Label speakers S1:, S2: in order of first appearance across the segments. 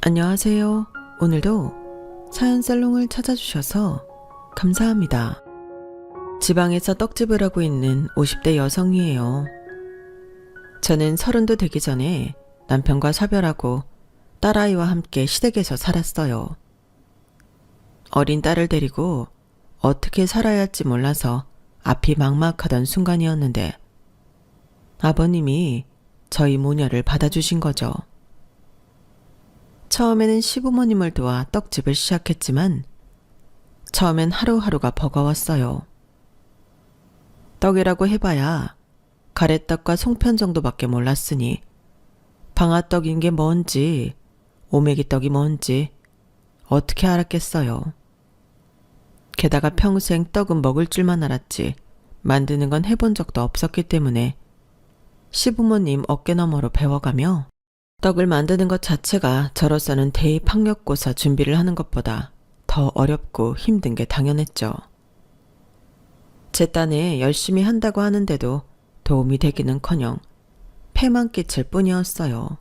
S1: 안녕하세요. 오늘도 사연살롱을 찾아주셔서 감사합니다. 지방에서 떡집을 하고 있는 50대 여성이에요. 저는 30도 되기 전에 남편과 사별하고 딸아이와 함께 시댁에서 살았어요. 어린 딸을 데리고 어떻게 살아야 할지 몰라서 앞이 막막하던 순간이었는데 아버님이 저희 모녀를 받아주신 거죠. 처음에는 시부모님을 도와 떡집을 시작했지만 처음엔 하루하루가 버거웠어요. 떡이라고 해봐야 가래떡과 송편 정도밖에 몰랐으니 방아떡인 게 뭔지 오메기떡이 뭔지 어떻게 알았겠어요. 게다가 평생 떡은 먹을 줄만 알았지 만드는 건 해본 적도 없었기 때문에 시부모님 어깨너머로 배워가며 떡을 만드는 것 자체가 저로서는 대입학력고사 준비를 하는 것보다 더 어렵고 힘든 게 당연했죠. 제 딴에 열심히 한다고 하는데도 도움이 되기는커녕 폐만 끼칠 뿐이었어요.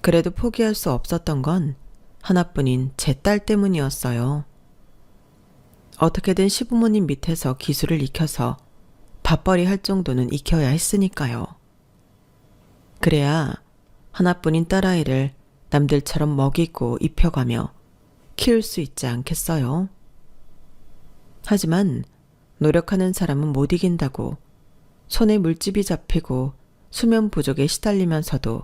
S1: 그래도 포기할 수 없었던 건 하나뿐인 제 딸 때문이었어요. 어떻게든 시부모님 밑에서 기술을 익혀서 밥벌이 할 정도는 익혀야 했으니까요. 그래야 하나뿐인 딸아이를 남들처럼 먹이고 입혀가며 키울 수 있지 않겠어요? 하지만 노력하는 사람은 못 이긴다고 손에 물집이 잡히고 수면 부족에 시달리면서도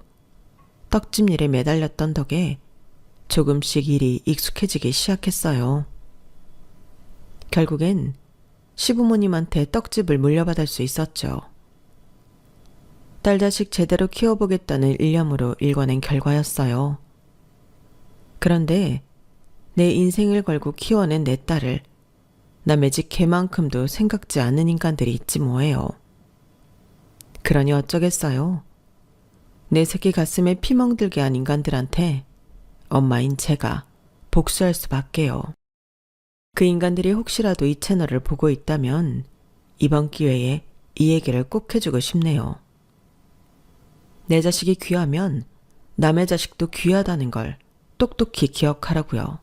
S1: 떡집 일에 매달렸던 덕에 조금씩 일이 익숙해지기 시작했어요. 결국엔 시부모님한테 떡집을 물려받을 수 있었죠. 딸 자식 제대로 키워보겠다는 일념으로 일궈낸 결과였어요. 그런데 내 인생을 걸고 키워낸 내 딸을 남의 집 개만큼도 생각지 않는 인간들이 있지 뭐예요. 그러니 어쩌겠어요. 내 새끼 가슴에 피 멍들게 한 인간들한테 엄마인 제가 복수할 수밖에요. 그 인간들이 혹시라도 이 채널을 보고 있다면 이번 기회에 이 얘기를 꼭 해주고 싶네요. 내 자식이 귀하면 남의 자식도 귀하다는 걸 똑똑히 기억하라고요.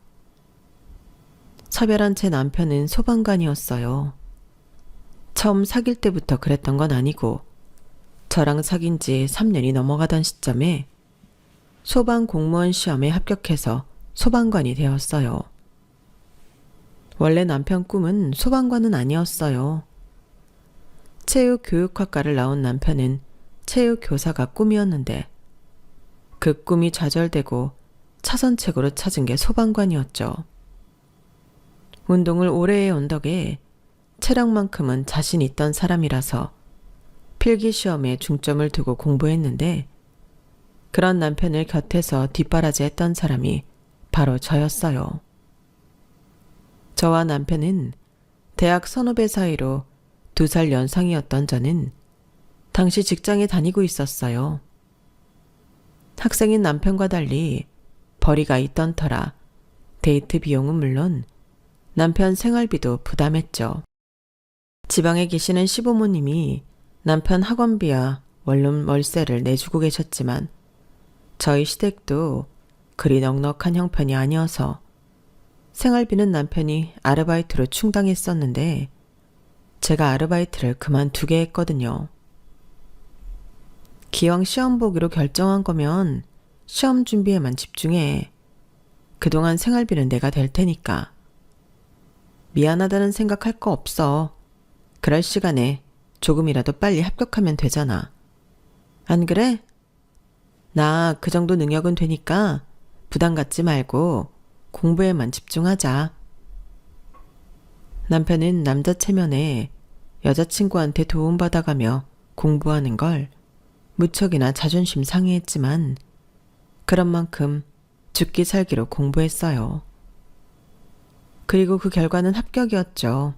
S1: 사별한 제 남편은 소방관이었어요. 처음 사귈 때부터 그랬던 건 아니고 저랑 사귄 지 3년이 넘어가던 시점에 소방 공무원 시험에 합격해서 소방관이 되었어요. 원래 남편 꿈은 소방관은 아니었어요. 체육교육학과를 나온 남편은 체육교사가 꿈이었는데 그 꿈이 좌절되고 차선책으로 찾은 게 소방관이었죠. 운동을 오래 해온 덕에 체력만큼은 자신 있던 사람이라서 필기시험에 중점을 두고 공부했는데 그런 남편을 곁에서 뒷바라지했던 사람이 바로 저였어요. 저와 남편은 대학 선후배 사이로 2살 연상이었던 저는 당시 직장에 다니고 있었어요. 학생인 남편과 달리 벌이가 있던 터라 데이트 비용은 물론 남편 생활비도 부담했죠. 지방에 계시는 시부모님이 남편 학원비와 원룸 월세를 내주고 계셨지만 저희 시댁도 그리 넉넉한 형편이 아니어서 생활비는 남편이 아르바이트로 충당했었는데 제가 아르바이트를 그만두게 했거든요. 기왕 시험 보기로 결정한 거면 시험 준비에만 집중해. 그동안 생활비는 내가 댈 테니까. 미안하다는 생각할 거 없어. 그럴 시간에 조금이라도 빨리 합격하면 되잖아. 안 그래? 나 그 정도 능력은 되니까 부담 갖지 말고 공부에만 집중하자. 남편은 남자 체면에 여자친구한테 도움받아가며 공부하는 걸 무척이나 자존심 상해했지만 그런 만큼 죽기 살기로 공부했어요. 그리고 그 결과는 합격이었죠.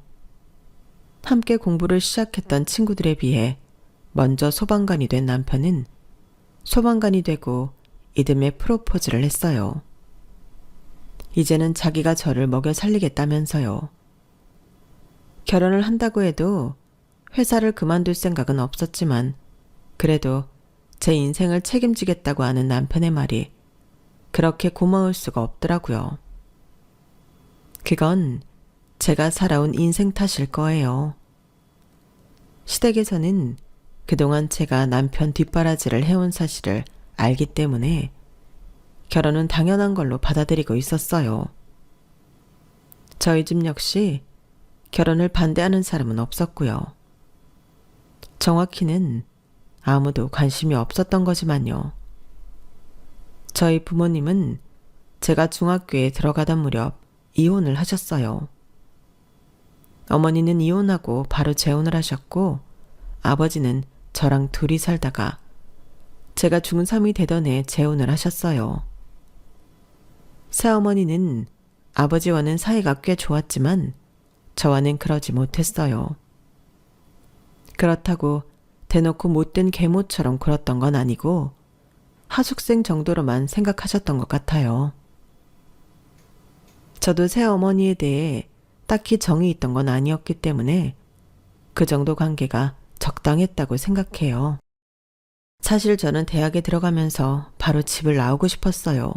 S1: 함께 공부를 시작했던 친구들에 비해 먼저 소방관이 된 남편은 소방관이 되고 이듬해 프로포즈를 했어요. 이제는 자기가 저를 먹여 살리겠다면서요. 결혼을 한다고 해도 회사를 그만둘 생각은 없었지만 그래도 제 인생을 책임지겠다고 하는 남편의 말이 그렇게 고마울 수가 없더라고요. 그건 제가 살아온 인생 탓일 거예요. 시댁에서는 그동안 제가 남편 뒷바라지를 해온 사실을 알기 때문에 결혼은 당연한 걸로 받아들이고 있었어요. 저희 집 역시 결혼을 반대하는 사람은 없었고요. 정확히는 아무도 관심이 없었던 거지만요. 저희 부모님은 제가 중학교에 들어가던 무렵 이혼을 하셨어요. 어머니는 이혼하고 바로 재혼을 하셨고 아버지는 저랑 둘이 살다가 제가 중3이 되던 해 재혼을 하셨어요. 새어머니는 아버지와는 사이가 꽤 좋았지만 저와는 그러지 못했어요. 그렇다고 대놓고 못된 계모처럼 굴었던 건 아니고 하숙생 정도로만 생각하셨던 것 같아요. 저도 새어머니에 대해 딱히 정이 있던 건 아니었기 때문에 그 정도 관계가 적당했다고 생각해요. 사실 저는 대학에 들어가면서 바로 집을 나오고 싶었어요.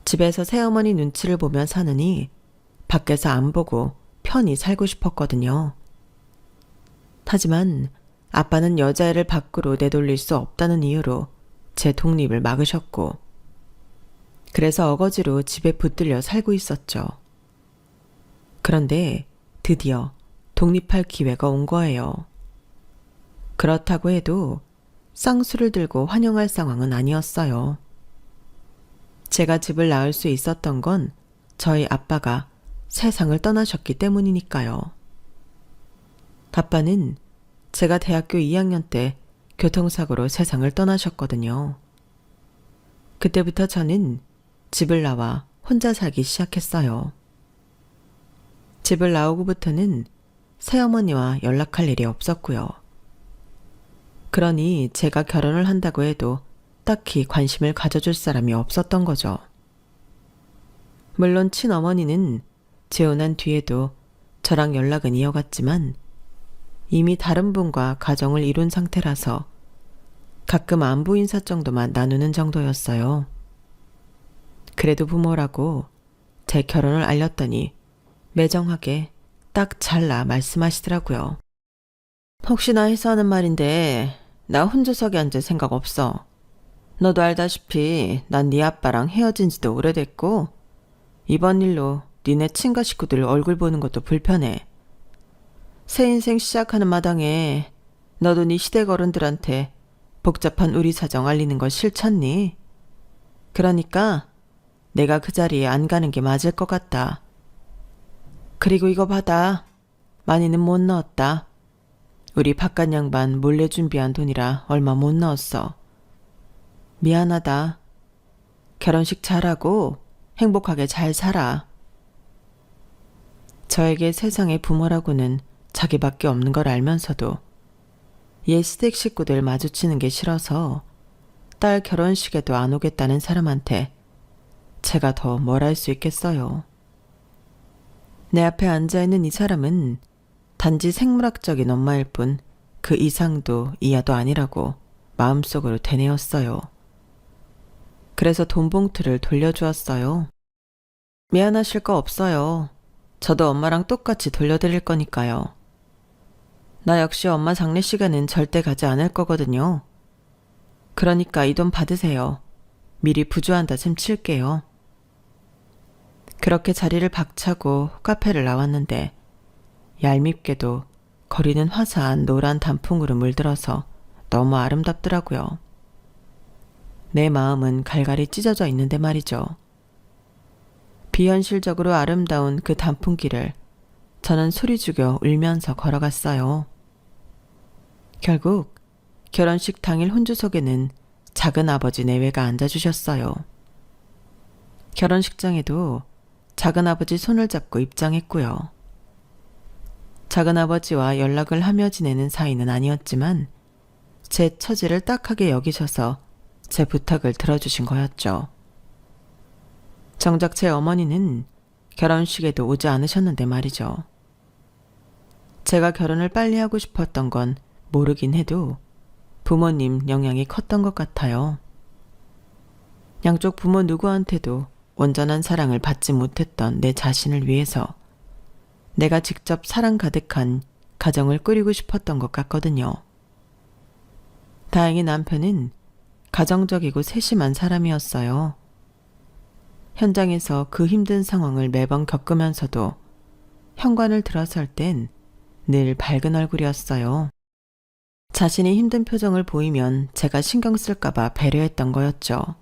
S1: 집에서 새어머니 눈치를 보며 사느니 밖에서 안 보고 편히 살고 싶었거든요. 하지만 아빠는 여자애를 밖으로 내돌릴 수 없다는 이유로 제 독립을 막으셨고 그래서 어거지로 집에 붙들려 살고 있었죠. 그런데 드디어 독립할 기회가 온 거예요. 그렇다고 해도 쌍수를 들고 환영할 상황은 아니었어요. 제가 집을 나을 수 있었던 건 저희 아빠가 세상을 떠나셨기 때문이니까요. 아빠는 제가 대학교 2학년 때 교통사고로 세상을 떠나셨거든요. 그때부터 저는 집을 나와 혼자 살기 시작했어요. 집을 나오고부터는 새어머니와 연락할 일이 없었고요. 그러니 제가 결혼을 한다고 해도 딱히 관심을 가져줄 사람이 없었던 거죠. 물론 친어머니는 재혼한 뒤에도 저랑 연락은 이어갔지만 이미 다른 분과 가정을 이룬 상태라서 가끔 안부 인사 정도만 나누는 정도였어요. 그래도 부모라고 제 결혼을 알렸더니 매정하게 딱 잘라 말씀하시더라고요. 혹시나 해서 하는 말인데 나 혼자석에 앉을 생각 없어. 너도 알다시피 난 네 아빠랑 헤어진 지도 오래됐고 이번 일로 니네 친가 식구들 얼굴 보는 것도 불편해. 새 인생 시작하는 마당에 너도 네 시댁 어른들한테 복잡한 우리 사정 알리는 거 싫잖니? 그러니까 내가 그 자리에 안 가는 게 맞을 것 같다. 그리고 이거 받아. 많이는 못 넣었다. 우리 바깥 양반 몰래 준비한 돈이라 얼마 못 넣었어. 미안하다. 결혼식 잘하고 행복하게 잘 살아. 저에게 세상의 부모라고는 자기밖에 없는 걸 알면서도 옛 시댁 식구들 마주치는 게 싫어서 딸 결혼식에도 안 오겠다는 사람한테 제가 더 뭘 할 수 있겠어요. 내 앞에 앉아있는 이 사람은 단지 생물학적인 엄마일 뿐 그 이상도 이하도 아니라고 마음속으로 되뇌었어요. 그래서 돈 봉투를 돌려주었어요. 미안하실 거 없어요. 저도 엄마랑 똑같이 돌려드릴 거니까요. 나 역시 엄마 장례식에는 절대 가지 않을 거거든요. 그러니까 이 돈 받으세요. 미리 부조한다 셈 칠게요. 그렇게 자리를 박차고 카페를 나왔는데 얄밉게도 거리는 화사한 노란 단풍으로 물들어서 너무 아름답더라고요. 내 마음은 갈갈이 찢어져 있는데 말이죠. 비현실적으로 아름다운 그 단풍길을 저는 소리 죽여 울면서 걸어갔어요. 결국 결혼식 당일 혼주석에는 작은 아버지 내외가 앉아주셨어요. 결혼식장에도 작은 아버지 손을 잡고 입장했고요. 작은 아버지와 연락을 하며 지내는 사이는 아니었지만 제 처지를 딱하게 여기셔서 제 부탁을 들어주신 거였죠. 정작 제 어머니는 결혼식에도 오지 않으셨는데 말이죠. 제가 결혼을 빨리 하고 싶었던 건 모르긴 해도 부모님 영향이 컸던 것 같아요. 양쪽 부모 누구한테도 온전한 사랑을 받지 못했던 내 자신을 위해서 내가 직접 사랑 가득한 가정을 꾸리고 싶었던 것 같거든요. 다행히 남편은 가정적이고 세심한 사람이었어요. 현장에서 그 힘든 상황을 매번 겪으면서도 현관을 들어설 땐 늘 밝은 얼굴이었어요. 자신이 힘든 표정을 보이면 제가 신경 쓸까봐 배려했던 거였죠.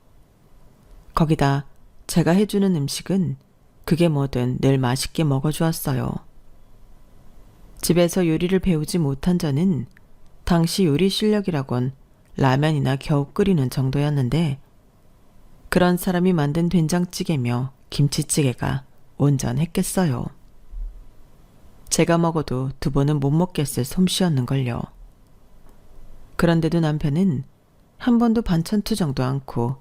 S1: 거기다 제가 해주는 음식은 그게 뭐든 늘 맛있게 먹어주었어요. 집에서 요리를 배우지 못한 저는 당시 요리 실력이라곤 라면이나 겨우 끓이는 정도였는데 그런 사람이 만든 된장찌개며 김치찌개가 온전했겠어요. 제가 먹어도 두 번은 못 먹겠을 솜씨였는걸요. 그런데도 남편은 한 번도 반찬 투정도 않고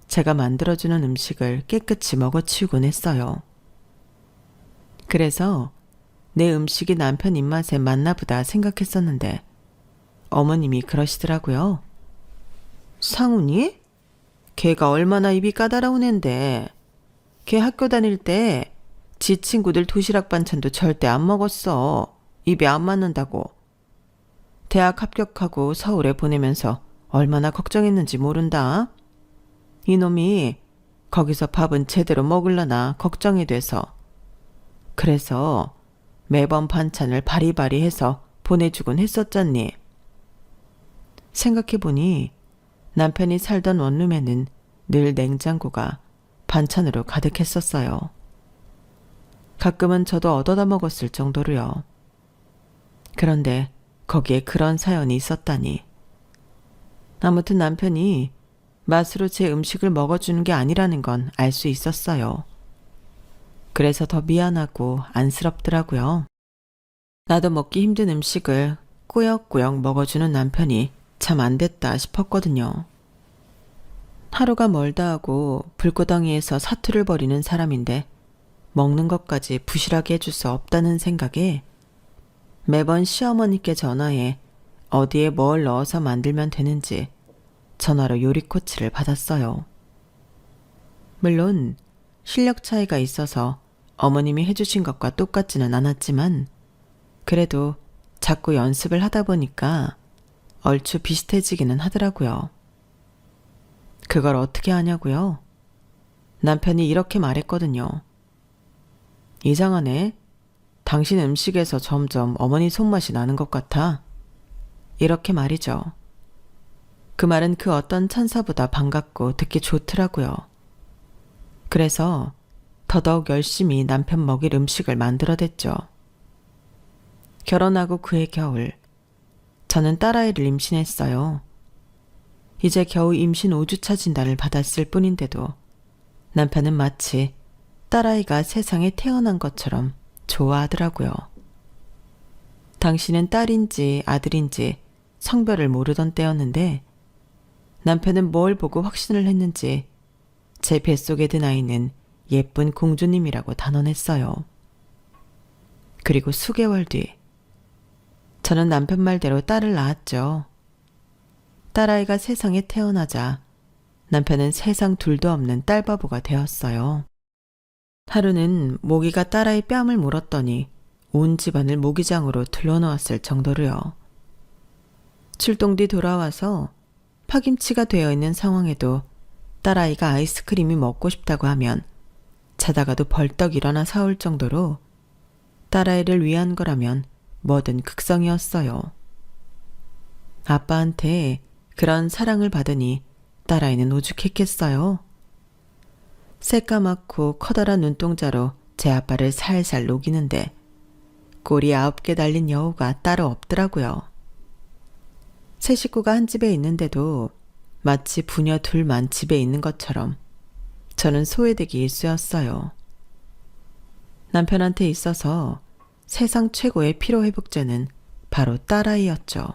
S1: 제가 만들어주는 음식을 깨끗이 먹어치우곤 했어요. 그래서 내 음식이 남편 입맛에 맞나 보다 생각했었는데 어머님이 그러시더라고요. 상훈이? 걔가 얼마나 입이 까다로운 앤데 걔 학교 다닐 때 지 친구들 도시락 반찬도 절대 안 먹었어. 입에 안 맞는다고. 대학 합격하고 서울에 보내면서 얼마나 걱정했는지 모른다. 이놈이 거기서 밥은 제대로 먹을라나 걱정이 돼서. 그래서 매번 반찬을 바리바리 해서 보내주곤 했었잖니. 생각해보니 남편이 살던 원룸에는 늘 냉장고가 반찬으로 가득했었어요. 가끔은 저도 얻어다 먹었을 정도로요. 그런데 거기에 그런 사연이 있었다니. 아무튼 남편이 맛으로 제 음식을 먹어주는 게 아니라는 건 알 수 있었어요. 그래서 더 미안하고 안쓰럽더라고요. 나도 먹기 힘든 음식을 꾸역꾸역 먹어주는 남편이 참 안 됐다 싶었거든요. 하루가 멀다 하고 불구덩이에서 사투를 벌이는 사람인데 먹는 것까지 부실하게 해줄 수 없다는 생각에 매번 시어머니께 전화해 어디에 뭘 넣어서 만들면 되는지 전화로 요리 코치를 받았어요. 물론 실력 차이가 있어서 어머님이 해주신 것과 똑같지는 않았지만 그래도 자꾸 연습을 하다 보니까 얼추 비슷해지기는 하더라고요. 그걸 어떻게 하냐고요? 남편이 이렇게 말했거든요. 이상하네. 당신 음식에서 점점 어머니 손맛이 나는 것 같아. 이렇게 말이죠. 그 말은 그 어떤 찬사보다 반갑고 듣기 좋더라고요. 그래서 더더욱 열심히 남편 먹일 음식을 만들어댔죠. 결혼하고 그해 겨울, 저는 딸아이를 임신했어요. 이제 겨우 임신 5주차 진단을 받았을 뿐인데도 남편은 마치 딸아이가 세상에 태어난 것처럼 좋아하더라고요. 당시는 딸인지 아들인지 성별을 모르던 때였는데 남편은 뭘 보고 확신을 했는지 제 뱃속에 든 아이는 예쁜 공주님이라고 단언했어요. 그리고 수개월 뒤 저는 남편 말대로 딸을 낳았죠. 딸아이가 세상에 태어나자 남편은 세상 둘도 없는 딸바보가 되었어요. 하루는 모기가 딸아이 뺨을 물었더니 온 집안을 모기장으로 둘러놓았을 정도로요. 출동 뒤 돌아와서 파김치가 되어 있는 상황에도 딸아이가 아이스크림이 먹고 싶다고 하면 자다가도 벌떡 일어나 사올 정도로 딸아이를 위한 거라면 뭐든 극성이었어요. 아빠한테 그런 사랑을 받으니 딸아이는 오죽했겠어요. 새까맣고 커다란 눈동자로 제 아빠를 살살 녹이는데 꼬리 9개 달린 여우가 따로 없더라고요. 세 식구가 한 집에 있는데도 마치 부녀 둘만 집에 있는 것처럼 저는 소외되기 일쑤였어요. 남편한테 있어서 세상 최고의 피로회복제는 바로 딸아이였죠.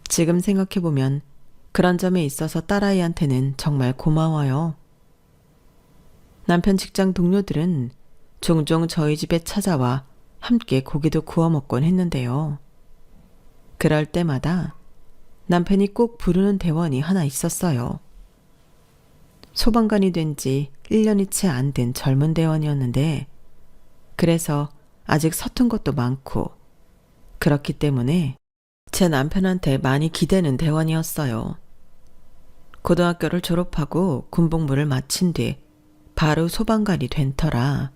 S1: 지금 생각해보면 그런 점에 있어서 딸아이한테는 정말 고마워요. 남편 직장 동료들은 종종 저희 집에 찾아와 함께 고기도 구워 먹곤 했는데요. 그럴 때마다 남편이 꼭 부르는 대원이 하나 있었어요. 소방관이 된 지 1년이 채 안 된 젊은 대원이었는데 그래서 아직 서툰 것도 많고 그렇기 때문에 제 남편한테 많이 기대는 대원이었어요. 고등학교를 졸업하고 군복무를 마친 뒤 바로 소방관이 된 터라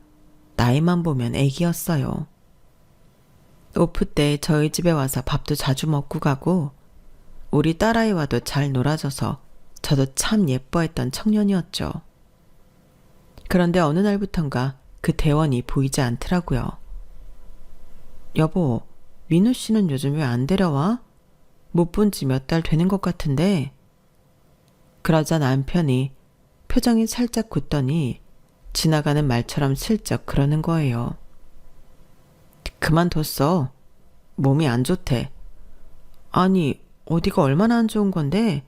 S1: 나이만 보면 애기였어요. 오프 때 저희 집에 와서 밥도 자주 먹고 가고 우리 딸아이와도 잘 놀아줘서 저도 참 예뻐했던 청년이었죠. 그런데 어느 날부턴가 그 대원이 보이지 않더라고요. 여보, 민우 씨는 요즘 왜 안 데려와? 못 본 지 몇 달 되는 것 같은데. 그러자 남편이 표정이 살짝 굳더니 지나가는 말처럼 슬쩍 그러는 거예요. 그만뒀어. 몸이 안 좋대. 아니, 어디가 얼마나 안 좋은 건데?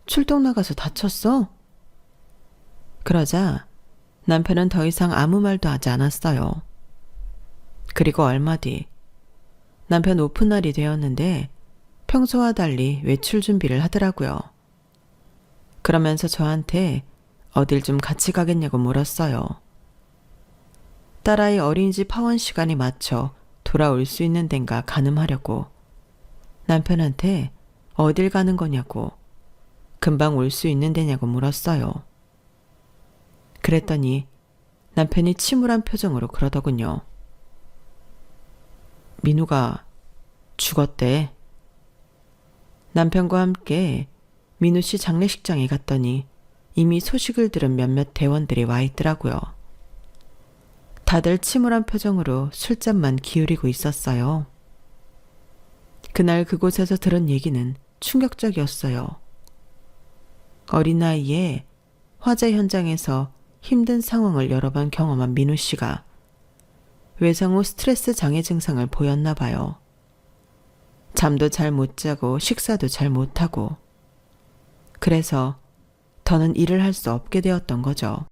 S1: 출동 나가서 다쳤어? 그러자 남편은 더 이상 아무 말도 하지 않았어요. 그리고 얼마 뒤 남편 오픈날이 되었는데 평소와 달리 외출 준비를 하더라고요. 그러면서 저한테 어딜 좀 같이 가겠냐고 물었어요. 딸아이 어린이집 하원 시간에 맞춰 돌아올 수 있는 덴가 가늠하려고 남편한테 어딜 가는 거냐고 금방 올 수 있는 데냐고 물었어요. 그랬더니 남편이 침울한 표정으로 그러더군요. 민우가 죽었대. 남편과 함께 민우 씨 장례식장에 갔더니 이미 소식을 들은 몇몇 대원들이 와 있더라고요. 다들 침울한 표정으로 술잔만 기울이고 있었어요. 그날 그곳에서 들은 얘기는 충격적이었어요. 어린 나이에 화재 현장에서 힘든 상황을 여러 번 경험한 민우 씨가 외상 후 스트레스 장애 증상을 보였나 봐요. 잠도 잘 못 자고 식사도 잘 못하고 그래서 더는 일을 할 수 없게 되었던 거죠.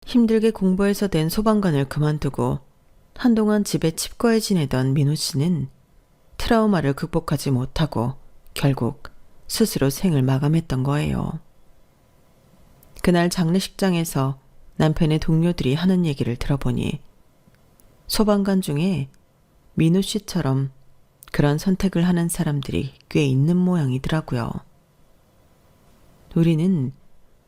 S1: 힘들게 공부해서 된 소방관을 그만두고 한동안 집에 칩거해 지내던 민우 씨는 트라우마를 극복하지 못하고 결국 스스로 생을 마감했던 거예요. 그날 장례식장에서 남편의 동료들이 하는 얘기를 들어보니 소방관 중에 민우 씨처럼 그런 선택을 하는 사람들이 꽤 있는 모양이더라고요. 우리는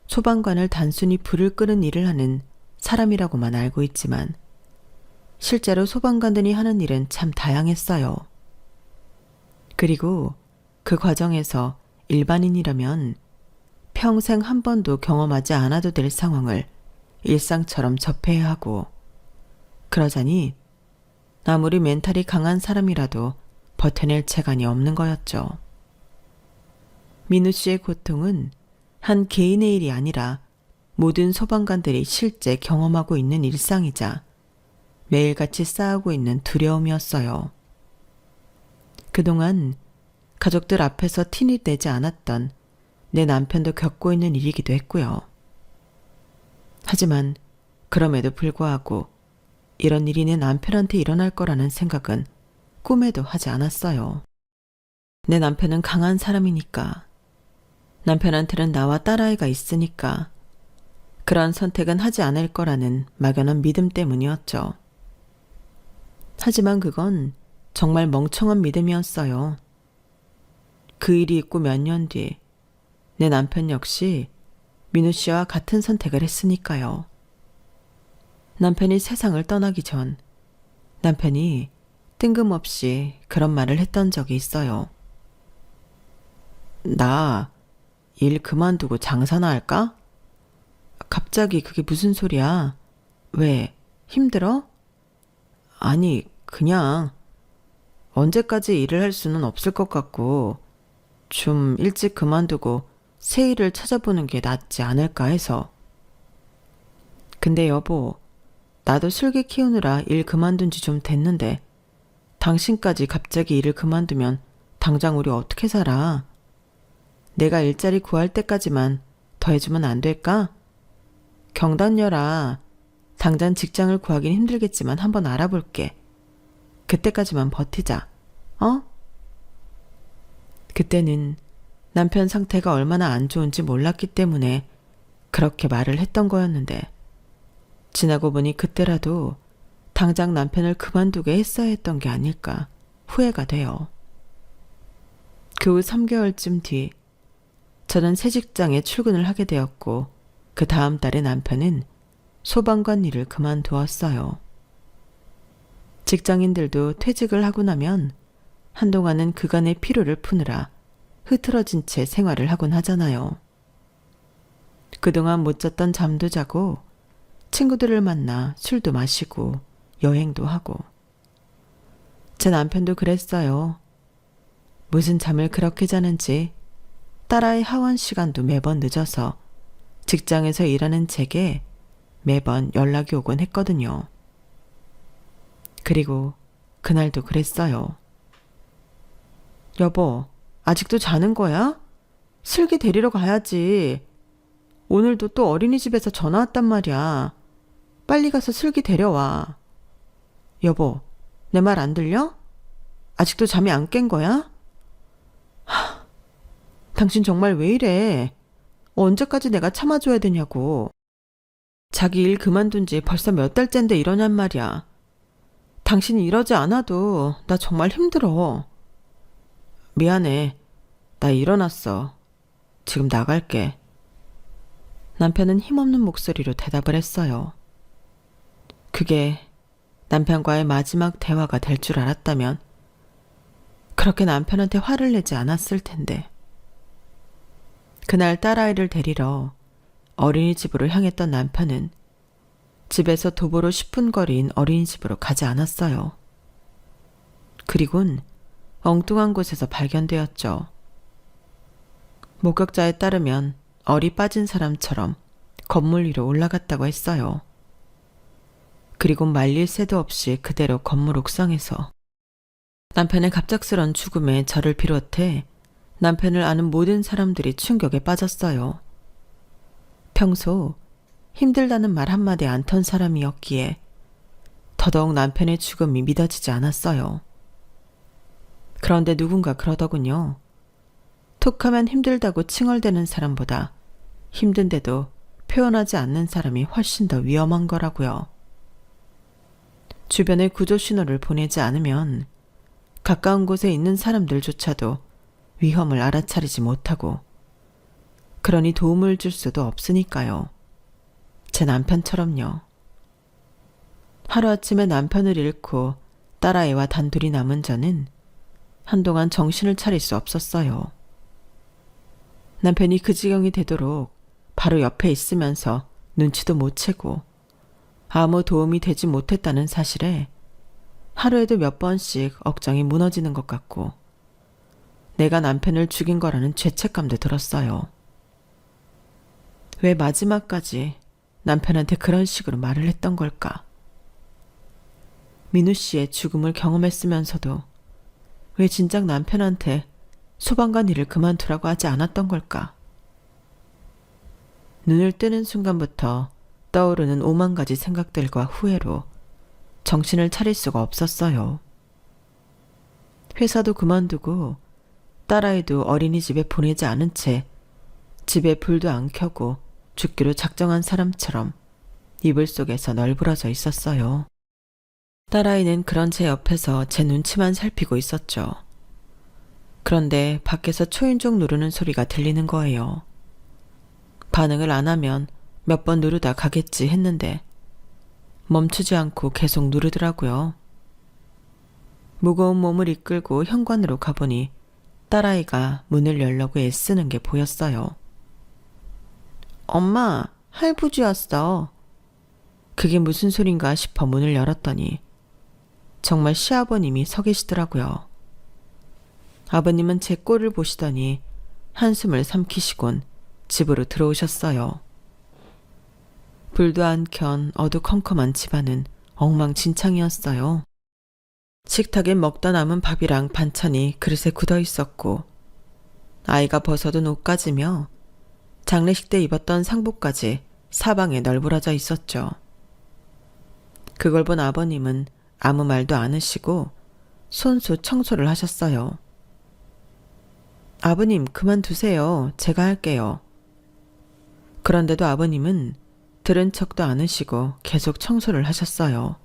S1: 소방관을 단순히 불을 끄는 일을 하는 사람이라고만 알고 있지만 실제로 소방관들이 하는 일은 참 다양했어요. 그리고 그 과정에서 일반인이라면 평생 한 번도 경험하지 않아도 될 상황을 일상처럼 접해야 하고 그러자니 아무리 멘탈이 강한 사람이라도 버텨낼 체간이 없는 거였죠. 민우 씨의 고통은 한 개인의 일이 아니라 모든 소방관들이 실제 경험하고 있는 일상이자 매일같이 쌓아오고 있는 두려움이었어요. 그동안 가족들 앞에서 티를 내지 않았던 내 남편도 겪고 있는 일이기도 했고요. 하지만 그럼에도 불구하고 이런 일이 내 남편한테 일어날 거라는 생각은 꿈에도 하지 않았어요. 내 남편은 강한 사람이니까, 남편한테는 나와 딸아이가 있으니까 그런 선택은 하지 않을 거라는 막연한 믿음 때문이었죠. 하지만 그건 정말 멍청한 믿음이었어요. 그 일이 있고 몇 년 뒤 내 남편 역시 민우 씨와 같은 선택을 했으니까요. 남편이 세상을 떠나기 전 남편이 뜬금없이 그런 말을 했던 적이 있어요. 나 일 그만두고 장사나 할까? 갑자기 그게 무슨 소리야? 왜? 힘들어? 아니, 그냥 언제까지 일을 할 수는 없을 것 같고 좀 일찍 그만두고 새 일을 찾아보는 게 낫지 않을까 해서. 근데 여보, 나도 슬기 키우느라 일 그만둔 지 좀 됐는데 당신까지 갑자기 일을 그만두면 당장 우리 어떻게 살아? 내가 일자리 구할 때까지만 더 해주면 안 될까? 경단녀라. 당장 직장을 구하긴 힘들겠지만 한번 알아볼게. 그때까지만 버티자. 어? 그때는 남편 상태가 얼마나 안 좋은지 몰랐기 때문에 그렇게 말을 했던 거였는데 지나고 보니 그때라도 당장 남편을 그만두게 했어야 했던 게 아닐까 후회가 돼요. 그 후 3개월쯤 뒤 저는 새 직장에 출근을 하게 되었고 그 다음 달에 남편은 소방관 일을 그만두었어요. 직장인들도 퇴직을 하고 나면 한동안은 그간의 피로를 푸느라 흐트러진 채 생활을 하곤 하잖아요. 그동안 못 잤던 잠도 자고 친구들을 만나 술도 마시고 여행도 하고 제 남편도 그랬어요. 무슨 잠을 그렇게 자는지 딸아이 하원 시간도 매번 늦어서 직장에서 일하는 제게 매번 연락이 오곤 했거든요. 그리고 그날도 그랬어요. 여보, 아직도 자는 거야? 슬기 데리러 가야지. 오늘도 또 어린이집에서 전화 왔단 말이야. 빨리 가서 슬기 데려와. 여보, 내 말 안 들려? 아직도 잠이 안 깬 거야? 당신 정말 왜 이래? 언제까지 내가 참아줘야 되냐고. 자기 일 그만둔 지 벌써 몇 달째인데 이러냔 말이야. 당신이 이러지 않아도 나 정말 힘들어. 미안해. 나 일어났어. 지금 나갈게. 남편은 힘없는 목소리로 대답을 했어요. 그게 남편과의 마지막 대화가 될 줄 알았다면 그렇게 남편한테 화를 내지 않았을 텐데. 그날 딸아이를 데리러 어린이집으로 향했던 남편은 집에서 도보로 10분 거리인 어린이집으로 가지 않았어요. 그리곤 엉뚱한 곳에서 발견되었죠. 목격자에 따르면 얼이 빠진 사람처럼 건물 위로 올라갔다고 했어요. 그리고 말릴 새도 없이 그대로 건물 옥상에서 남편의 갑작스런 죽음에 저를 비롯해 남편을 아는 모든 사람들이 충격에 빠졌어요. 평소 힘들다는 말 한마디 안 턴 사람이었기에 더더욱 남편의 죽음이 믿어지지 않았어요. 그런데 누군가 그러더군요. 툭하면 힘들다고 칭얼대는 사람보다 힘든데도 표현하지 않는 사람이 훨씬 더 위험한 거라고요. 주변에 구조 신호를 보내지 않으면 가까운 곳에 있는 사람들조차도 위험을 알아차리지 못하고 그러니 도움을 줄 수도 없으니까요. 제 남편처럼요. 하루아침에 남편을 잃고 딸아이와 단둘이 남은 저는 한동안 정신을 차릴 수 없었어요. 남편이 그 지경이 되도록 바로 옆에 있으면서 눈치도 못 채고 아무 도움이 되지 못했다는 사실에 하루에도 몇 번씩 억장이 무너지는 것 같고 내가 남편을 죽인 거라는 죄책감도 들었어요. 왜 마지막까지 남편한테 그런 식으로 말을 했던 걸까? 민우 씨의 죽음을 경험했으면서도 왜 진작 남편한테 소방관 일을 그만두라고 하지 않았던 걸까? 눈을 뜨는 순간부터 떠오르는 오만 가지 생각들과 후회로 정신을 차릴 수가 없었어요. 회사도 그만두고 딸아이도 어린이집에 보내지 않은 채 집에 불도 안 켜고 죽기로 작정한 사람처럼 이불 속에서 널브러져 있었어요. 딸아이는 그런 제 옆에서 제 눈치만 살피고 있었죠. 그런데 밖에서 초인종 누르는 소리가 들리는 거예요. 반응을 안 하면 몇 번 누르다 가겠지 했는데 멈추지 않고 계속 누르더라고요. 무거운 몸을 이끌고 현관으로 가보니 딸아이가 문을 열려고 애쓰는 게 보였어요. 엄마, 할부지 왔어. 그게 무슨 소린가 싶어 문을 열었더니 정말 시아버님이 서 계시더라고요. 아버님은 제 꼴을 보시더니 한숨을 삼키시곤 집으로 들어오셨어요. 불도 안 켠 어두컴컴한 집안은 엉망진창이었어요. 식탁에 먹다 남은 밥이랑 반찬이 그릇에 굳어 있었고 아이가 벗어둔 옷까지며 장례식 때 입었던 상복까지 사방에 널브러져 있었죠. 그걸 본 아버님은 아무 말도 안 하시고 손수 청소를 하셨어요. 아버님, 그만두세요. 제가 할게요. 그런데도 아버님은 들은 척도 않으시고 계속 청소를 하셨어요.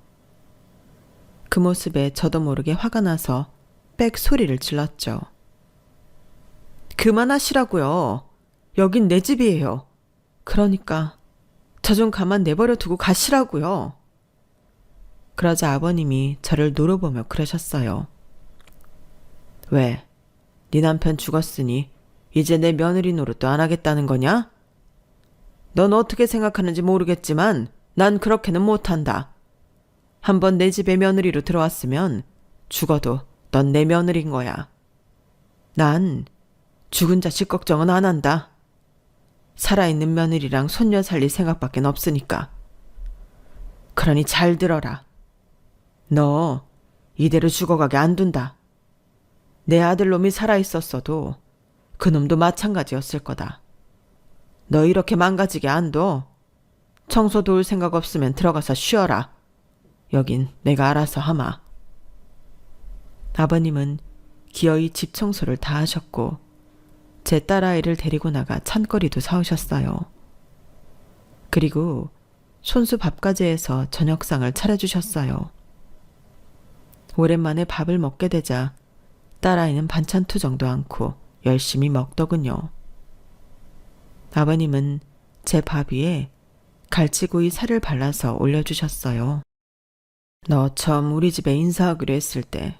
S1: 그 모습에 저도 모르게 화가 나서 빽 소리를 질렀죠. 그만하시라고요. 여긴 내 집이에요. 그러니까 저 좀 가만 내버려 두고 가시라고요. 그러자 아버님이 저를 노려보며 그러셨어요. 왜? 네 남편 죽었으니 이제 내 며느리 노릇도 안 하겠다는 거냐? 넌 어떻게 생각하는지 모르겠지만 난 그렇게는 못한다. 한번 내 집에 며느리로 들어왔으면 죽어도 넌 내 며느리인 거야. 난 죽은 자식 걱정은 안 한다. 살아있는 며느리랑 손녀 살릴 생각밖엔 없으니까. 그러니 잘 들어라. 너 이대로 죽어가게 안 둔다. 내 아들놈이 살아있었어도 그놈도 마찬가지였을 거다. 너 이렇게 망가지게 안 둬. 청소 도울 생각 없으면 들어가서 쉬어라. 여긴 내가 알아서 하마. 아버님은 기어이 집 청소를 다 하셨고 제 딸아이를 데리고 나가 찬거리도 사오셨어요. 그리고 손수 밥까지 해서 저녁상을 차려주셨어요. 오랜만에 밥을 먹게 되자 딸아이는 반찬 투정도 않고 열심히 먹더군요. 아버님은 제 밥 위에 갈치구이 살을 발라서 올려주셨어요. 너 처음 우리 집에 인사하기로 했을 때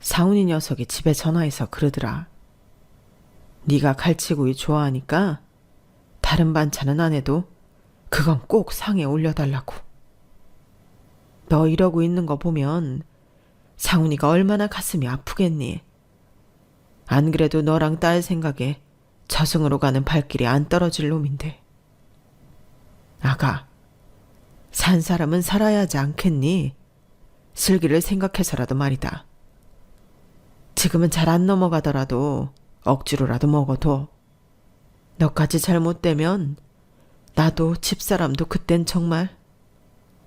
S1: 상훈이 녀석이 집에 전화해서 그러더라. 네가 갈치구이 좋아하니까 다른 반찬은 안 해도 그건 꼭 상에 올려달라고. 너 이러고 있는 거 보면 상훈이가 얼마나 가슴이 아프겠니? 안 그래도 너랑 딸 생각에 저승으로 가는 발길이 안 떨어질 놈인데. 아가, 산 사람은 살아야 하지 않겠니? 슬기를 생각해서라도 말이다. 지금은 잘 안 넘어가더라도 억지로라도 먹어도 너까지 잘못되면 나도 집사람도 그땐 정말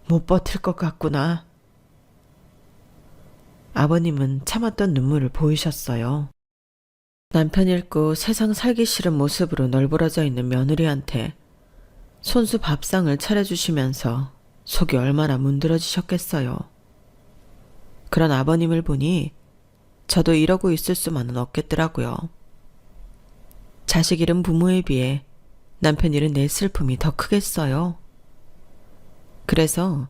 S1: 못 버틸 것 같구나. 아버님은 참았던 눈물을 보이셨어요. 남편 잃고 세상 살기 싫은 모습으로 널브러져 있는 며느리한테 손수 밥상을 차려주시면서 속이 얼마나 문드러지셨겠어요. 그런 아버님을 보니 저도 이러고 있을 수만은 없겠더라고요. 자식 잃은 부모에 비해 남편 잃은 내 슬픔이 더 크겠어요. 그래서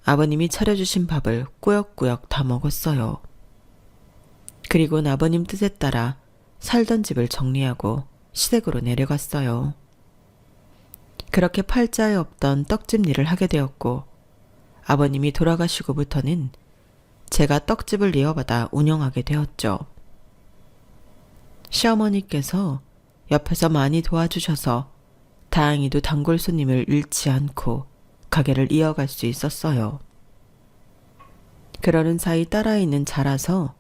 S1: 아버님이 차려주신 밥을 꾸역꾸역 다 먹었어요. 그리고 아버님 뜻에 따라 살던 집을 정리하고 시댁으로 내려갔어요. 그렇게 팔자에 없던 떡집 일을 하게 되었고 아버님이 돌아가시고부터는 제가 떡집을 이어받아 운영하게 되었죠. 시어머니께서 옆에서 많이 도와주셔서 다행히도 단골 손님을 잃지 않고 가게를 이어갈 수 있었어요. 그러는 사이 딸아이는 자라서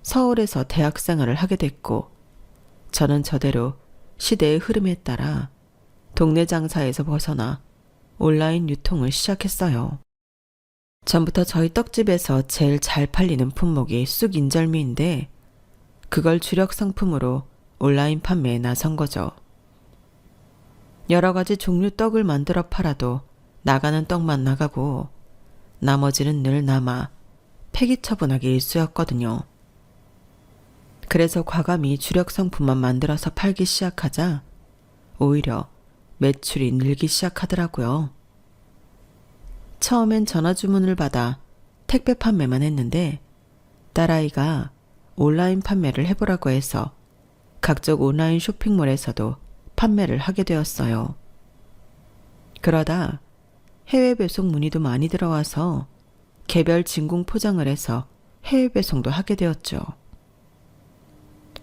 S1: 서울에서 대학생활을 하게 됐고 저는 저대로 시대의 흐름에 따라 동네 장사에서 벗어나 온라인 유통을 시작했어요. 전부터 저희 떡집에서 제일 잘 팔리는 품목이 쑥인절미인데 그걸 주력 상품으로 온라인 판매에 나선 거죠. 여러 가지 종류 떡을 만들어 팔아도 나가는 떡만 나가고 나머지는 늘 남아 폐기 처분하기 일쑤였거든요. 그래서 과감히 주력 상품만 만들어서 팔기 시작하자 오히려 매출이 늘기 시작하더라고요. 처음엔 전화 주문을 받아 택배 판매만 했는데 딸아이가 온라인 판매를 해보라고 해서 각종 온라인 쇼핑몰에서도 판매를 하게 되었어요. 그러다 해외 배송 문의도 많이 들어와서 개별 진공 포장을 해서 해외 배송도 하게 되었죠.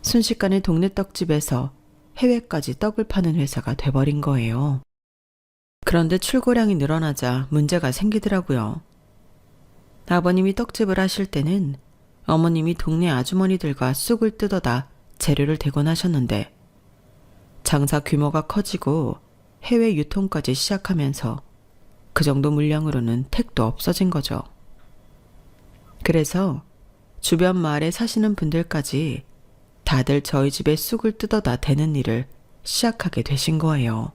S1: 순식간에 동네 떡집에서 해외까지 떡을 파는 회사가 돼버린 거예요. 그런데 출고량이 늘어나자 문제가 생기더라고요. 아버님이 떡집을 하실 때는 어머님이 동네 아주머니들과 쑥을 뜯어다 재료를 대곤 하셨는데 장사 규모가 커지고 해외 유통까지 시작하면서 그 정도 물량으로는 택도 없어진 거죠. 그래서 주변 마을에 사시는 분들까지 다들 저희 집에 쑥을 뜯어다 대는 일을 시작하게 되신 거예요.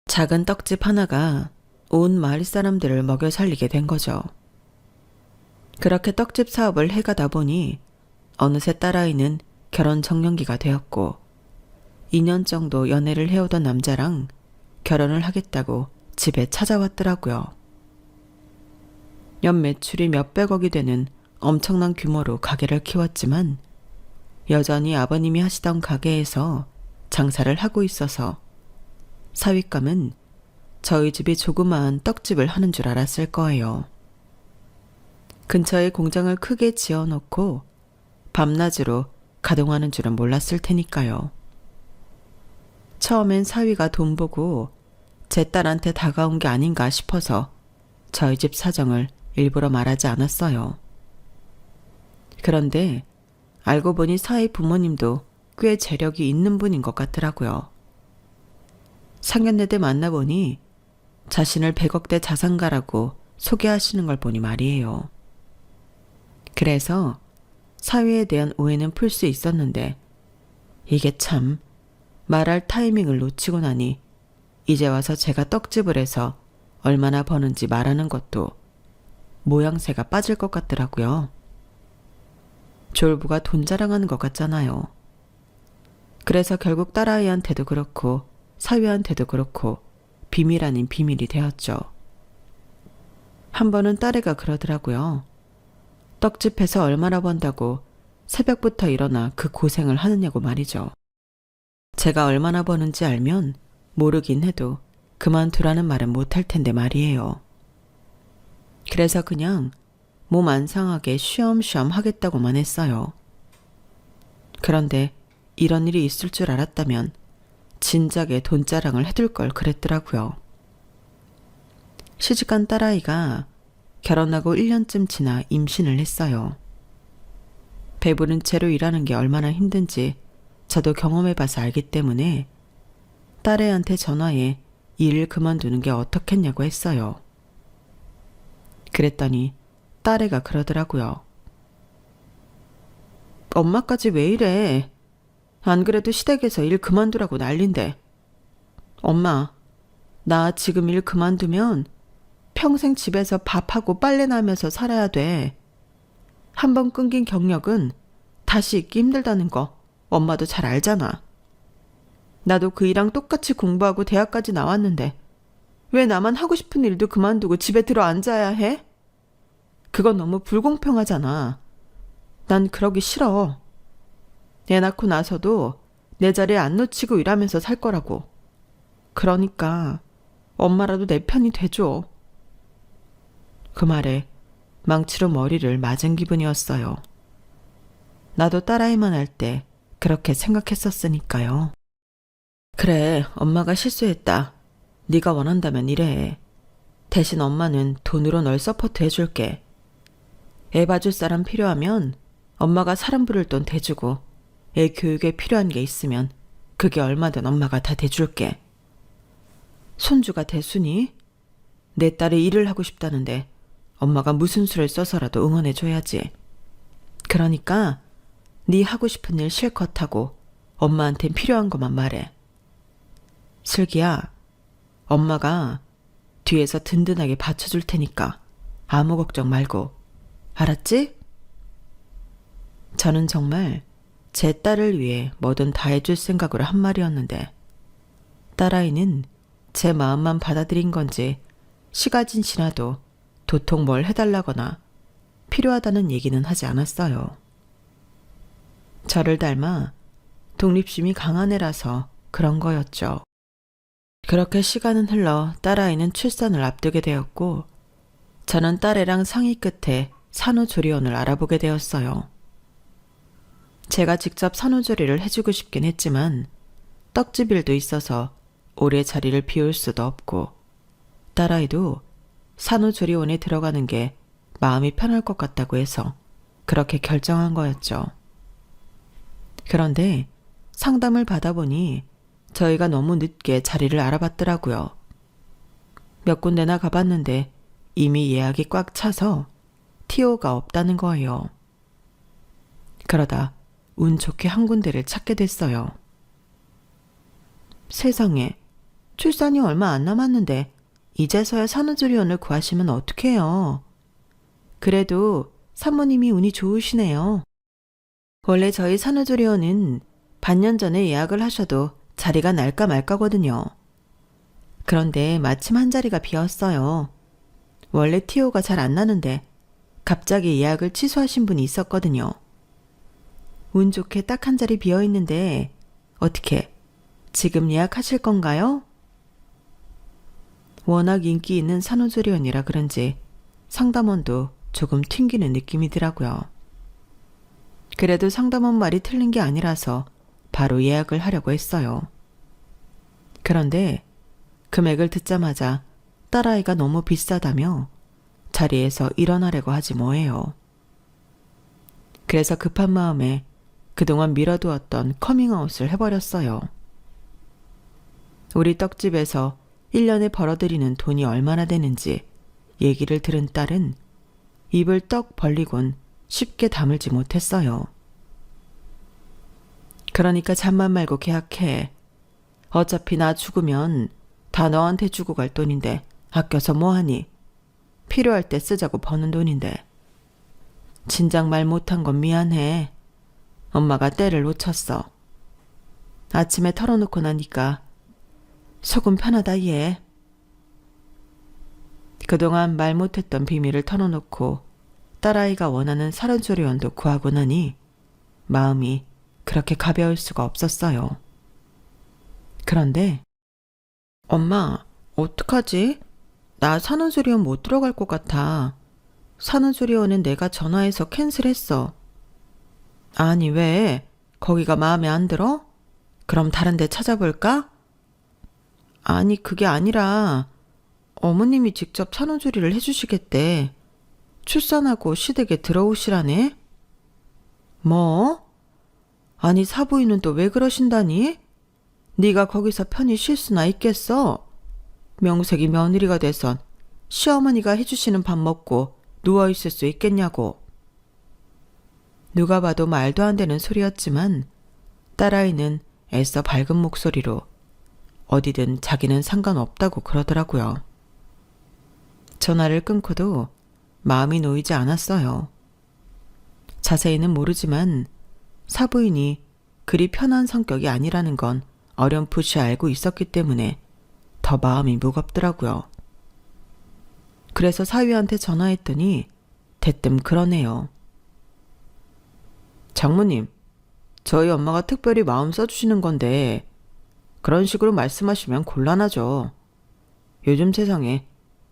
S1: 작은 떡집 하나가 온 마을 사람들을 먹여 살리게 된 거죠. 그렇게 떡집 사업을 해가다 보니 어느새 딸아이는 결혼 정년기가 되었고 2년 정도 연애를 해오던 남자랑 결혼을 하겠다고 집에 찾아왔더라고요. 연 매출이 몇백억이 되는 엄청난 규모로 가게를 키웠지만 여전히 아버님이 하시던 가게에서 장사를 하고 있어서 사윗감은 저희 집이 조그마한 떡집을 하는 줄 알았을 거예요. 근처에 공장을 크게 지어놓고 밤낮으로 가동하는 줄은 몰랐을 테니까요. 처음엔 사위가 돈 보고 제 딸한테 다가온 게 아닌가 싶어서 저희 집 사정을 일부러 말하지 않았어요. 그런데 알고 보니 사위 부모님도 꽤 재력이 있는 분인 것 같더라고요. 상견례 때 만나보니 자신을 100억대 자산가라고 소개하시는 걸 보니 말이에요. 그래서 사위에 대한 오해는 풀 수 있었는데 이게 참 말할 타이밍을 놓치고 나니 이제 와서 제가 떡집을 해서 얼마나 버는지 말하는 것도 모양새가 빠질 것 같더라고요. 졸부가 돈 자랑하는 것 같잖아요. 그래서 결국 딸아이한테도 그렇고 사위한테도 그렇고 비밀 아닌 비밀이 되었죠. 한 번은 딸애가 그러더라고요. 떡집에서 얼마나 번다고 새벽부터 일어나 그 고생을 하느냐고 말이죠. 제가 얼마나 버는지 알면 모르긴 해도 그만두라는 말은 못할 텐데 말이에요. 그래서 그냥 몸 안 상하게 쉬엄쉬엄 하겠다고만 했어요. 그런데 이런 일이 있을 줄 알았다면 진작에 돈자랑을 해둘 걸 그랬더라고요. 시집간 딸아이가 결혼하고 1년쯤 지나 임신을 했어요. 배부른 채로 일하는 게 얼마나 힘든지 저도 경험해봐서 알기 때문에 딸애한테 전화해 일을 그만두는 게 어떻겠냐고 했어요. 그랬더니 딸애가 그러더라고요. 엄마까지 왜 이래? 안 그래도 시댁에서 일 그만두라고 난린데. 엄마, 나 지금 일 그만두면 평생 집에서 밥하고 빨래나 하면서 살아야 돼. 한번 끊긴 경력은 다시 잊기 힘들다는 거 엄마도 잘 알잖아. 나도 그 일랑 똑같이 공부하고 대학까지 나왔는데 왜 나만 하고 싶은 일도 그만두고 집에 들어 앉아야 해? 그건 너무 불공평하잖아. 난 그러기 싫어. 애 낳고 나서도 내 자리에 안 놓치고 일하면서 살 거라고. 그러니까 엄마라도 내 편이 돼줘. 그 말에 망치로 머리를 맞은 기분이었어요. 나도 딸아이만 할 때 그렇게 생각했었으니까요. 그래, 엄마가 실수했다. 네가 원한다면 이래. 대신 엄마는 돈으로 널 서포트 해줄게. 애 봐줄 사람 필요하면 엄마가 사람 부를 돈 대주고 애 교육에 필요한 게 있으면 그게 얼마든 엄마가 다 대줄게. 손주가 대수니? 내 딸이 일을 하고 싶다는데 엄마가 무슨 수를 써서라도 응원해줘야지. 그러니까 네 하고 싶은 일 실컷 하고 엄마한텐 필요한 것만 말해. 슬기야, 엄마가 뒤에서 든든하게 받쳐줄 테니까 아무 걱정 말고. 알았지? 저는 정말 제 딸을 위해 뭐든 다 해줄 생각으로 한 말이었는데 딸아이는 제 마음만 받아들인 건지 시가진 지나도 도통 뭘 해달라거나 필요하다는 얘기는 하지 않았어요. 저를 닮아 독립심이 강한 애라서 그런 거였죠. 그렇게 시간은 흘러 딸아이는 출산을 앞두게 되었고 저는 딸애랑 상의 끝에 산후조리원을 알아보게 되었어요. 제가 직접 산후조리를 해주고 싶긴 했지만 떡집 일도 있어서 오래 자리를 비울 수도 없고 딸아이도 산후조리원에 들어가는 게 마음이 편할 것 같다고 해서 그렇게 결정한 거였죠. 그런데 상담을 받아보니 저희가 너무 늦게 자리를 알아봤더라고요. 몇 군데나 가봤는데 이미 예약이 꽉 차서 티오가 없다는 거예요. 그러다 운 좋게 한 군데를 찾게 됐어요. 세상에, 출산이 얼마 안 남았는데 이제서야 산후조리원을 구하시면 어떡해요. 그래도 산모님이 운이 좋으시네요. 원래 저희 산후조리원은 반년 전에 예약을 하셔도 자리가 날까 말까거든요. 그런데 마침 한 자리가 비었어요. 원래 TO가 잘 안 나는데 갑자기 예약을 취소하신 분이 있었거든요. 운 좋게 딱 한 자리 비어 있는데 어떻게 지금 예약하실 건가요? 워낙 인기 있는 산후조리원이라 그런지 상담원도 조금 튕기는 느낌이더라고요. 그래도 상담원 말이 틀린 게 아니라서 바로 예약을 하려고 했어요. 그런데 금액을 듣자마자 딸아이가 너무 비싸다며 자리에서 일어나려고 하지 뭐예요. 그래서 급한 마음에 그동안 미뤄두었던 커밍아웃을 해버렸어요. 우리 떡집에서 1년에 벌어들이는 돈이 얼마나 되는지 얘기를 들은 딸은 입을 떡 벌리곤 쉽게 다물지 못했어요. 그러니까 잠만 말고 계약해. 어차피 나 죽으면 다 너한테 주고 갈 돈인데 아껴서 뭐하니? 필요할 때 쓰자고 버는 돈인데. 진작 말 못한 건 미안해. 엄마가 때를 놓쳤어. 아침에 털어놓고 나니까 속은 편하다 얘. 그동안 말 못했던 비밀을 털어놓고 딸아이가 원하는 산후조리원도 구하고 나니 마음이 그렇게 가벼울 수가 없었어요. 그런데 엄마 어떡하지? 나 산후조리원 못 들어갈 것 같아. 산후조리원은 내가 전화해서 캔슬했어. 아니 왜? 거기가 마음에 안 들어? 그럼 다른 데 찾아볼까? 아니 그게 아니라 어머님이 직접 산후조리를 해주시겠대. 출산하고 시댁에 들어오시라네? 뭐? 아니 사부인은 또 왜 그러신다니? 네가 거기서 편히 쉴 수나 있겠어? 명색이 며느리가 돼선 시어머니가 해주시는 밥 먹고 누워있을 수 있겠냐고. 누가 봐도 말도 안 되는 소리였지만 딸아이는 애써 밝은 목소리로 어디든 자기는 상관없다고 그러더라고요. 전화를 끊고도 마음이 놓이지 않았어요. 자세히는 모르지만 사부인이 그리 편한 성격이 아니라는 건 어렴풋이 알고 있었기 때문에 더 마음이 무겁더라고요. 그래서 사위한테 전화했더니 대뜸 그러네요. 장모님, 저희 엄마가 특별히 마음 써주시는 건데 그런 식으로 말씀하시면 곤란하죠. 요즘 세상에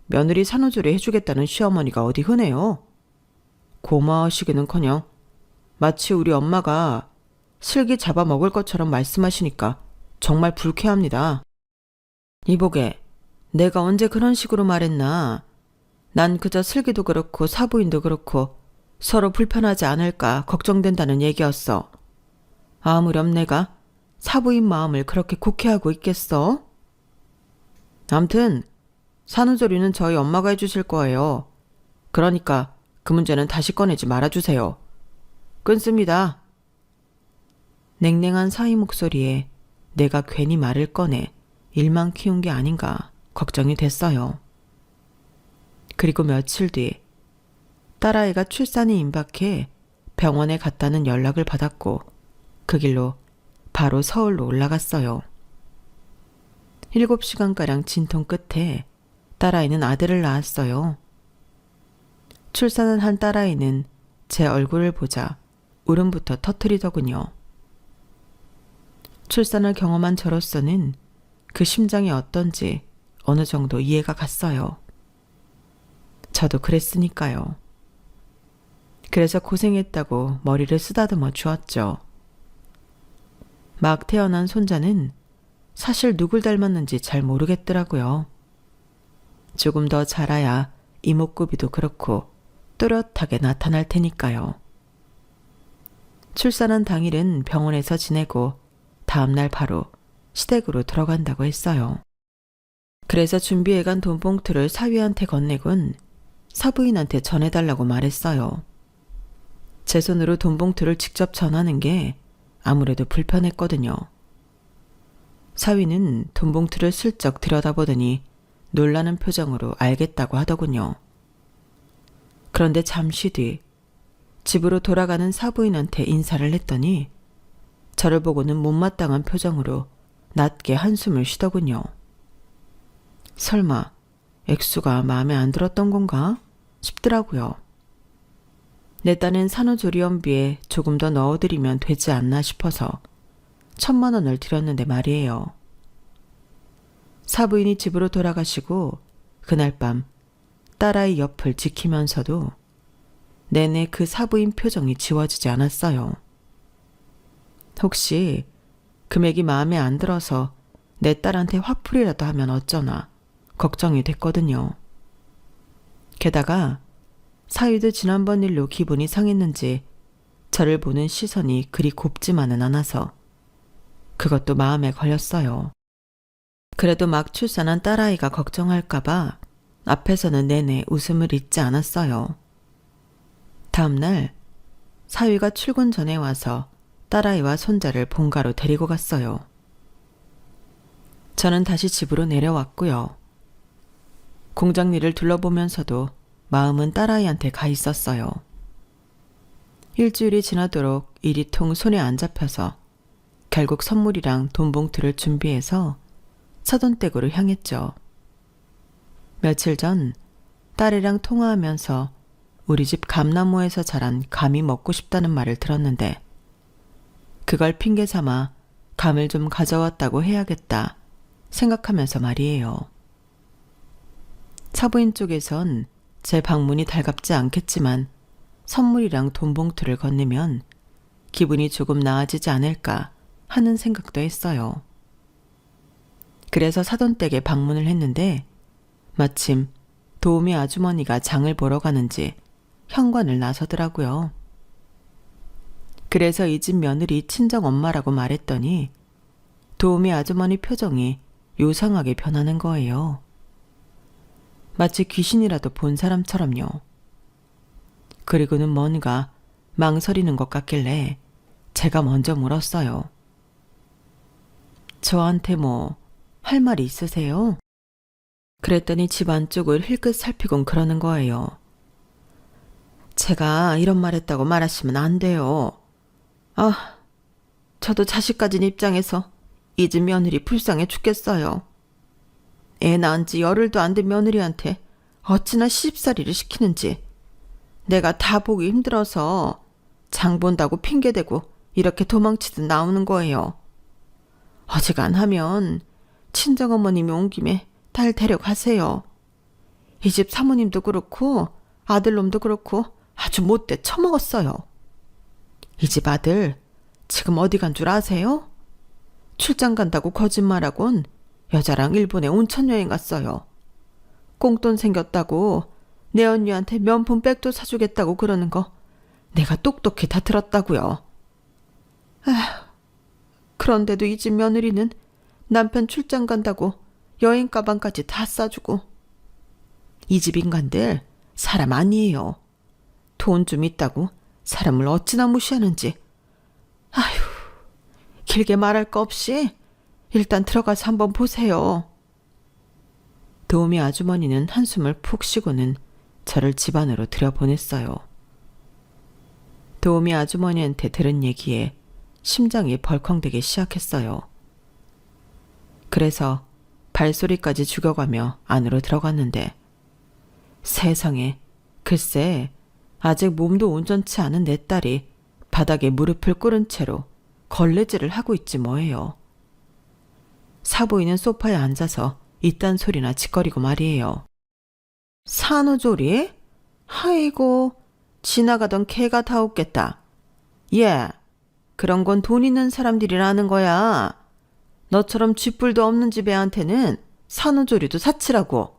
S1: 며느리 산후조리 해주겠다는 시어머니가 어디 흔해요. 고마워하시기는커녕 마치 우리 엄마가 슬기 잡아먹을 것처럼 말씀하시니까 정말 불쾌합니다. 이보게, 내가 언제 그런 식으로 말했나? 난 그저 슬기도 그렇고 사부인도 그렇고 서로 불편하지 않을까 걱정된다는 얘기였어. 아무렴 내가 사부인 마음을 그렇게 곡해하고 있겠어? 암튼 산후조리는 저희 엄마가 해주실 거예요. 그러니까 그 문제는 다시 꺼내지 말아주세요. 끊습니다. 냉랭한 사위 목소리에 내가 괜히 말을 꺼내 일만 키운 게 아닌가 걱정이 됐어요. 그리고 며칠 뒤 딸아이가 출산이 임박해 병원에 갔다는 연락을 받았고 그 길로 바로 서울로 올라갔어요. 7시간가량 진통 끝에 딸아이는 아들을 낳았어요. 출산을 한 딸아이는 제 얼굴을 보자 울음부터 터뜨리더군요. 출산을 경험한 저로서는 그 심정이 어떤지 어느 정도 이해가 갔어요. 저도 그랬으니까요. 그래서 고생했다고 머리를 쓰다듬어 주었죠. 막 태어난 손자는 사실 누굴 닮았는지 잘 모르겠더라고요. 조금 더 자라야 이목구비도 그렇고 또렷하게 나타날 테니까요. 출산한 당일은 병원에서 지내고 다음날 바로 시댁으로 들어간다고 했어요. 그래서 준비해간 돈 봉투를 사위한테 건네곤 사부인한테 전해달라고 말했어요. 제 손으로 돈 봉투를 직접 전하는 게 아무래도 불편했거든요. 사위는 돈봉투를 슬쩍 들여다보더니 놀라는 표정으로 알겠다고 하더군요. 그런데 잠시 뒤 집으로 돌아가는 사부인한테 인사를 했더니 저를 보고는 못마땅한 표정으로 낮게 한숨을 쉬더군요. 설마 액수가 마음에 안 들었던 건가 싶더라고요. 내 딴엔 산후조리원비에 조금 더 넣어드리면 되지 않나 싶어서 1,000만 원을 드렸는데 말이에요. 사부인이 집으로 돌아가시고 그날 밤 딸아이 옆을 지키면서도 내내 그 사부인 표정이 지워지지 않았어요. 혹시 금액이 마음에 안 들어서 내 딸한테 화풀이라도 하면 어쩌나 걱정이 됐거든요. 게다가 사위도 지난번 일로 기분이 상했는지 저를 보는 시선이 그리 곱지만은 않아서 그것도 마음에 걸렸어요. 그래도 막 출산한 딸아이가 걱정할까봐 앞에서는 내내 웃음을 잇지 않았어요. 다음날 사위가 출근 전에 와서 딸아이와 손자를 본가로 데리고 갔어요. 저는 다시 집으로 내려왔고요. 공장 일을 둘러보면서도 마음은 딸아이한테 가 있었어요. 일주일이 지나도록 일이 통 손에 안 잡혀서 결국 선물이랑 돈봉투를 준비해서 사돈댁으로 향했죠. 며칠 전 딸이랑 통화하면서 우리 집 감나무에서 자란 감이 먹고 싶다는 말을 들었는데 그걸 핑계 삼아 감을 좀 가져왔다고 해야겠다 생각하면서 말이에요. 사부인 쪽에선 제 방문이 달갑지 않겠지만 선물이랑 돈봉투를 건네면 기분이 조금 나아지지 않을까 하는 생각도 했어요. 그래서 사돈댁에 방문을 했는데 마침 도우미 아주머니가 장을 보러 가는지 현관을 나서더라고요. 그래서 이 집 며느리 친정엄마라고 말했더니 도우미 아주머니 표정이 요상하게 변하는 거예요. 마치 귀신이라도 본 사람처럼요. 그리고는 뭔가 망설이는 것 같길래 제가 먼저 물었어요. 저한테 뭐 할 말이 있으세요? 그랬더니 집 안쪽을 힐끗 살피곤 그러는 거예요. 제가 이런 말 했다고 말하시면 안 돼요. 저도 자식 가진 입장에서 이 집 며느리 불쌍해 죽겠어요. 애 낳은 지 열흘도 안 된 며느리한테 어찌나 시집살이를 시키는지 내가 다 보기 힘들어서 장 본다고 핑계대고 이렇게 도망치듯 나오는 거예요. 어지간하면 친정어머님이 온 김에 딸 데려가세요. 이 집 사모님도 그렇고 아들놈도 그렇고 아주 못돼 처먹었어요. 이 집 아들 지금 어디 간 줄 아세요? 출장 간다고 거짓말하곤 여자랑 일본에 온천여행 갔어요. 꽁돈 생겼다고 내 언니한테 명품 백도 사주겠다고 그러는 거 내가 똑똑히 다 들었다고요. 그런데도 이 집 며느리는 남편 출장 간다고 여행 가방까지 다 싸주고. 이 집 인간들 사람 아니에요. 돈 좀 있다고 사람을 어찌나 무시하는지. 아휴, 길게 말할 거 없이 일단 들어가서 한번 보세요. 도우미 아주머니는 한숨을 푹 쉬고는 저를 집 안으로 들여보냈어요. 도우미 아주머니한테 들은 얘기에 심장이 벌컹대기 시작했어요. 그래서 발소리까지 죽여가며 안으로 들어갔는데 세상에, 글쎄 아직 몸도 온전치 않은 내 딸이 바닥에 무릎을 꿇은 채로 걸레질을 하고 있지 뭐예요. 사부인은 소파에 앉아서 이딴 소리나 짓거리고 말이에요. 산후조리? 아이고, 지나가던 개가 다 웃겠다. 예, 그런 건 돈 있는 사람들이라는 거야. 너처럼 쥐뿔도 없는 집 애한테는 산후조리도 사치라고.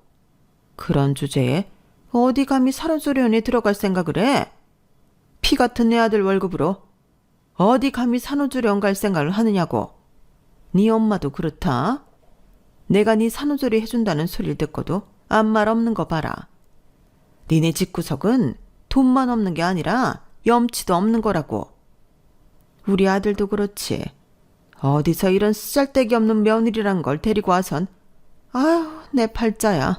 S1: 그런 주제에 어디 감히 산후조리원에 들어갈 생각을 해? 피 같은 내 아들 월급으로 어디 감히 산후조리원 갈 생각을 하느냐고. 네 엄마도 그렇다. 내가 네 산후조리 해준다는 소리를 듣고도 아무 말 없는 거 봐라. 니네 집구석은 돈만 없는 게 아니라 염치도 없는 거라고. 우리 아들도 그렇지. 어디서 이런 쓰잘데기 없는 며느리란 걸 데리고 와선 아휴 내 팔자야.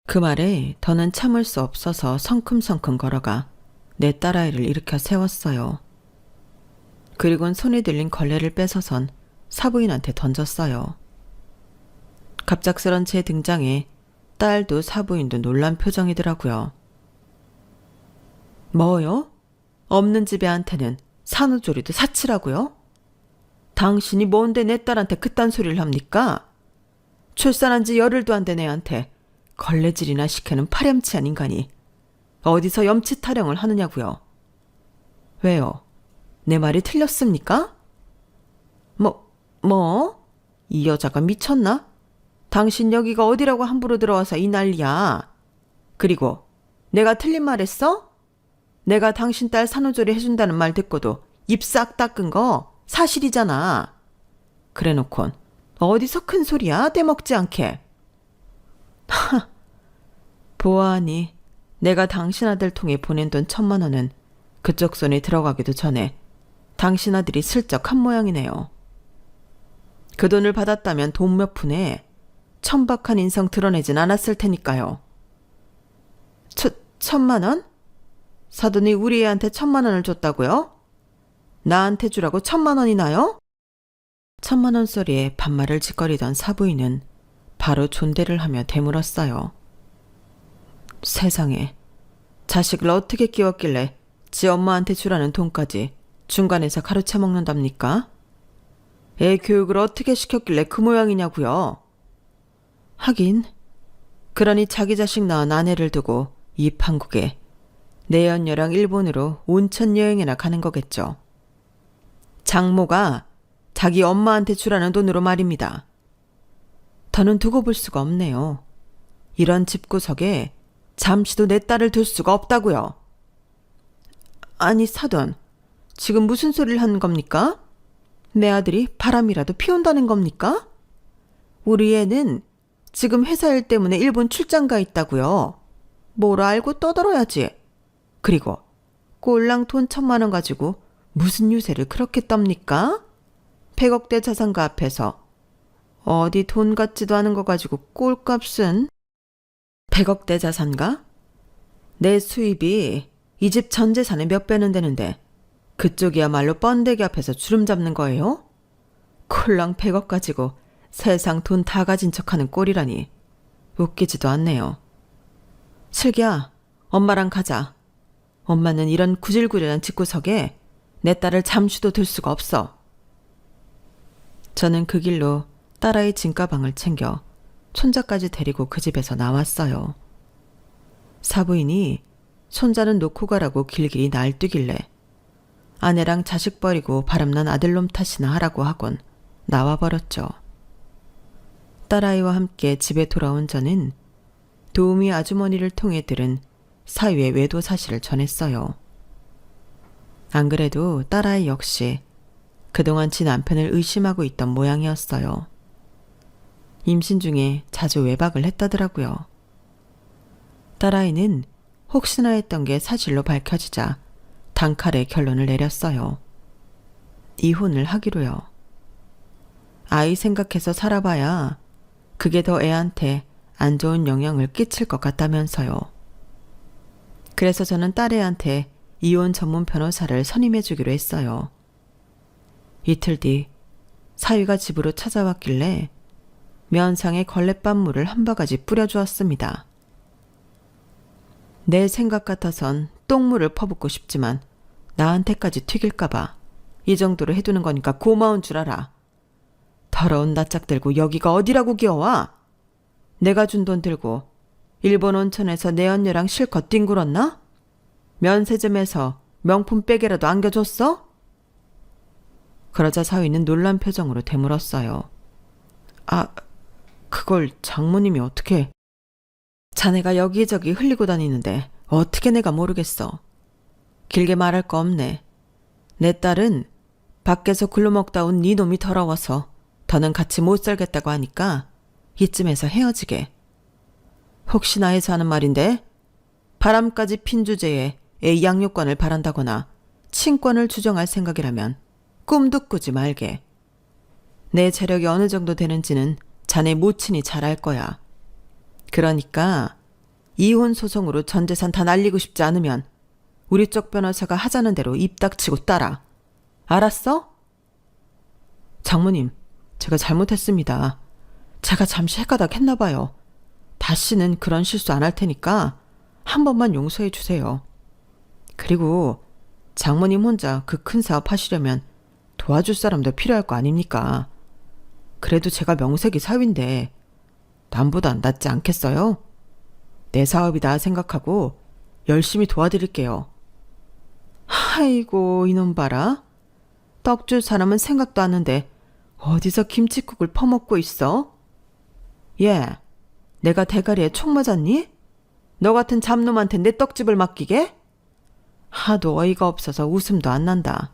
S1: 그 말에 더는 참을 수 없어서 성큼성큼 걸어가 내 딸아이를 일으켜 세웠어요. 그리곤 손에 들린 걸레를 뺏어선 사부인한테 던졌어요. 갑작스런 제 등장에 딸도 사부인도 놀란 표정이더라고요. 뭐요? 없는 집에 한테는 산후조리도 사치라고요? 당신이 뭔데 내 딸한테 그딴 소리를 합니까? 출산한 지 열흘도 안 된 애한테 걸레질이나 시켜는 파렴치한 인간이 어디서 염치 타령을 하느냐고요. 왜요? 내 말이 틀렸습니까? 이 여자가 미쳤나? 당신 여기가 어디라고 함부로 들어와서 이 난리야. 그리고 내가 틀린 말 했어? 내가 당신 딸 산후조리 해준다는 말 듣고도 입 싹 닦은 거 사실이잖아. 그래놓곤 어디서 큰 소리야 떼먹지 않게. 보아하니 내가 당신 아들 통해 보낸 돈 1,000만 원은 그쪽 손에 들어가기도 전에 당신 아들이 슬쩍 한 모양이네요. 그 돈을 받았다면 돈 몇 푼에 천박한 인성 드러내진 않았을 테니까요. 1,000만 원? 사돈이 우리 애한테 1,000만 원을 줬다고요? 나한테 주라고 1,000만 원이나요? 1,000만 원 소리에 반말을 짓거리던 사부인은 바로 존대를 하며 되물었어요. 세상에, 자식을 어떻게 끼웠길래 지 엄마한테 주라는 돈까지 중간에서 가로채 먹는답니까? 애 교육을 어떻게 시켰길래 그 모양이냐고요. 하긴, 그러니 자기 자식 낳은 아내를 두고 이 판국에 내연녀랑 일본으로 온천 여행이나 가는 거겠죠. 장모가 자기 엄마한테 주라는 돈으로 말입니다. 더는 두고 볼 수가 없네요. 이런 집구석에 잠시도 내 딸을 둘 수가 없다고요. 아니 사돈, 지금 무슨 소리를 하는 겁니까? 내 아들이 바람이라도 피운다는 겁니까? 우리 애는 지금 회사 일 때문에 일본 출장 가 있다고요. 뭘 알고 떠들어야지. 그리고 꼴랑 돈 1,000만 원 가지고 무슨 유세를 그렇게 떱니까? 100억대 자산가 앞에서 어디 돈 같지도 않은 거 가지고 꼴값은 100억대 자산가? 내 수입이 이 집 전 재산의 몇 배는 되는데 그쪽이야말로 번데기 앞에서 주름 잡는 거예요? 콜랑 100억 가지고 세상 돈 다 가진 척하는 꼴이라니 웃기지도 않네요. 슬기야, 엄마랑 가자. 엄마는 이런 구질구질한 집구석에 내 딸을 잠시도 둘 수가 없어. 저는 그 길로 딸아이 짐가방을 챙겨 손자까지 데리고 그 집에서 나왔어요. 사부인이 손자는 놓고 가라고 길길이 날뛰길래 아내랑 자식 버리고 바람난 아들놈 탓이나 하라고 하곤 나와버렸죠. 딸아이와 함께 집에 돌아온 저는 도우미 아주머니를 통해 들은 사위의 외도 사실을 전했어요. 안 그래도 딸아이 역시 그동안 지 남편을 의심하고 있던 모양이었어요. 임신 중에 자주 외박을 했다더라고요. 딸아이는 혹시나 했던 게 사실로 밝혀지자 단칼에 결론을 내렸어요. 이혼을 하기로요. 아이 생각해서 살아봐야 그게 더 애한테 안 좋은 영향을 끼칠 것 같다면서요. 그래서 저는 딸애한테 이혼 전문 변호사를 선임해 주기로 했어요. 이틀 뒤 사위가 집으로 찾아왔길래 면상에 걸레밥물을 한 바가지 뿌려주었습니다. 내 생각 같아선 똥물을 퍼붓고 싶지만 나한테까지 튀길까봐 이 정도로 해두는 거니까 고마운 줄 알아. 더러운 낯짝 들고 여기가 어디라고 기어와? 내가 준 돈 들고 일본 온천에서 내 언니랑 실컷 뒹굴었나? 면세점에서 명품 베개라도 안겨줬어? 그러자 사위는 놀란 표정으로 되물었어요. 그걸 장모님이 어떻게... 자네가 여기저기 흘리고 다니는데 어떻게 내가 모르겠어. 길게 말할 거 없네. 내 딸은 밖에서 굴러먹다 온 네 놈이 더러워서 더는 같이 못 살겠다고 하니까 이쯤에서 헤어지게. 혹시나 해서 하는 말인데 바람까지 핀 주제에 애 양육권을 바란다거나 친권을 주정할 생각이라면 꿈도 꾸지 말게. 내 재력이 어느 정도 되는지는 자네 모친이 잘 알 거야. 그러니까 이혼 소송으로 전 재산 다 날리고 싶지 않으면 우리 쪽 변호사가 하자는 대로 입 닥치고 따라. 알았어? 장모님, 제가 잘못했습니다. 제가 잠시 헷가닥 했나 봐요. 다시는 그런 실수 안 할 테니까 한 번만 용서해 주세요. 그리고 장모님 혼자 그 큰 사업 하시려면 도와줄 사람도 필요할 거 아닙니까? 그래도 제가 명색이 사위인데 남보다 낫지 않겠어요? 내 사업이다 생각하고 열심히 도와드릴게요. 아이고 이놈 봐라. 떡 줄 사람은 생각도 안 하는데 어디서 김칫국을 퍼먹고 있어? 얘, 내가 대가리에 총 맞았니? 너 같은 잡놈한테 내 떡집을 맡기게? 하도 어이가 없어서 웃음도 안 난다.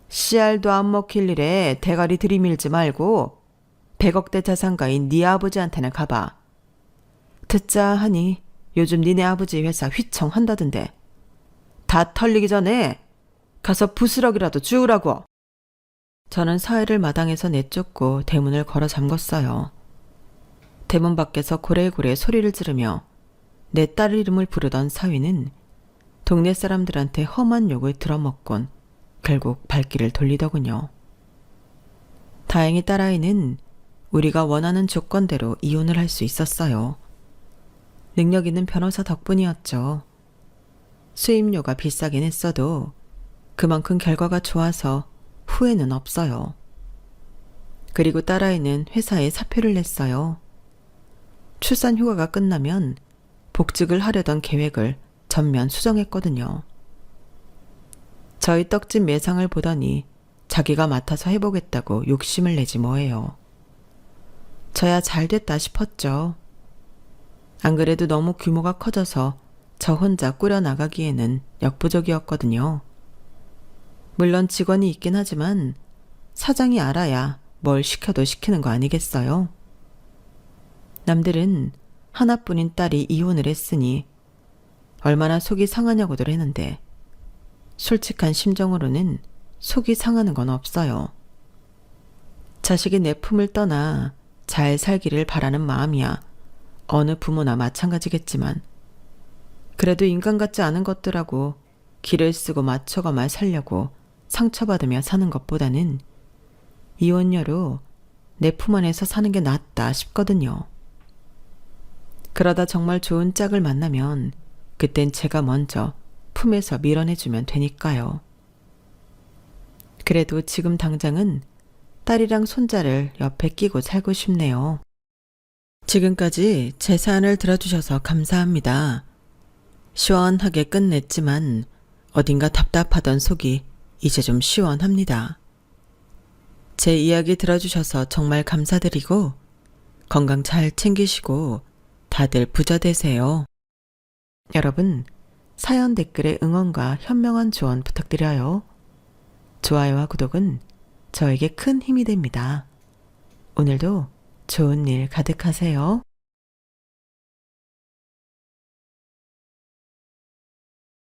S1: 씨알도 안 먹힐 일에 대가리 들이밀지 말고 100억대 자산가인 네 아버지한테는 가봐. 듣자 하니 요즘 니네 아버지 회사 휘청한다던데. 다 털리기 전에 가서 부스럭이라도 주우라고. 저는 사회를 마당에서 내쫓고 대문을 걸어 잠궜어요. 대문 밖에서 고래고래 소리를 지르며 내 딸 이름을 부르던 사위는 동네 사람들한테 험한 욕을 들어먹곤 결국 발길을 돌리더군요. 다행히 딸아이는 우리가 원하는 조건대로 이혼을 할 수 있었어요. 능력 있는 변호사 덕분이었죠. 수임료가 비싸긴 했어도 그만큼 결과가 좋아서 후회는 없어요. 그리고 딸아이는 회사에 사표를 냈어요. 출산 휴가가 끝나면 복직을 하려던 계획을 전면 수정했거든요. 저희 떡집 매상을 보더니 자기가 맡아서 해보겠다고 욕심을 내지 뭐예요. 저야 잘됐다 싶었죠. 안 그래도 너무 규모가 커져서 저 혼자 꾸려나가기에는 역부족이었거든요. 물론 직원이 있긴 하지만 사장이 알아야 뭘 시켜도 시키는 거 아니겠어요? 남들은 하나뿐인 딸이 이혼을 했으니 얼마나 속이 상하냐고들 했는데 솔직한 심정으로는 속이 상하는 건 없어요. 자식이 내 품을 떠나 잘 살기를 바라는 마음이야 어느 부모나 마찬가지겠지만 그래도 인간 같지 않은 것들하고 기를 쓰고 맞춰가며 살려고 상처받으며 사는 것보다는 이혼녀로 내 품 안에서 사는 게 낫다 싶거든요. 그러다 정말 좋은 짝을 만나면 그땐 제가 먼저 품에서 밀어내주면 되니까요. 그래도 지금 당장은 딸이랑 손자를 옆에 끼고 살고 싶네요. 지금까지 제 사연을 들어주셔서 감사합니다. 시원하게 끝냈지만 어딘가 답답하던 속이 이제 좀 시원합니다. 제 이야기 들어주셔서 정말 감사드리고 건강 잘 챙기시고 다들 부자 되세요. 여러분, 사연 댓글에 응원과 현명한 조언 부탁드려요. 좋아요와 구독은 저에게 큰 힘이 됩니다. 오늘도 좋은 일 가득하세요.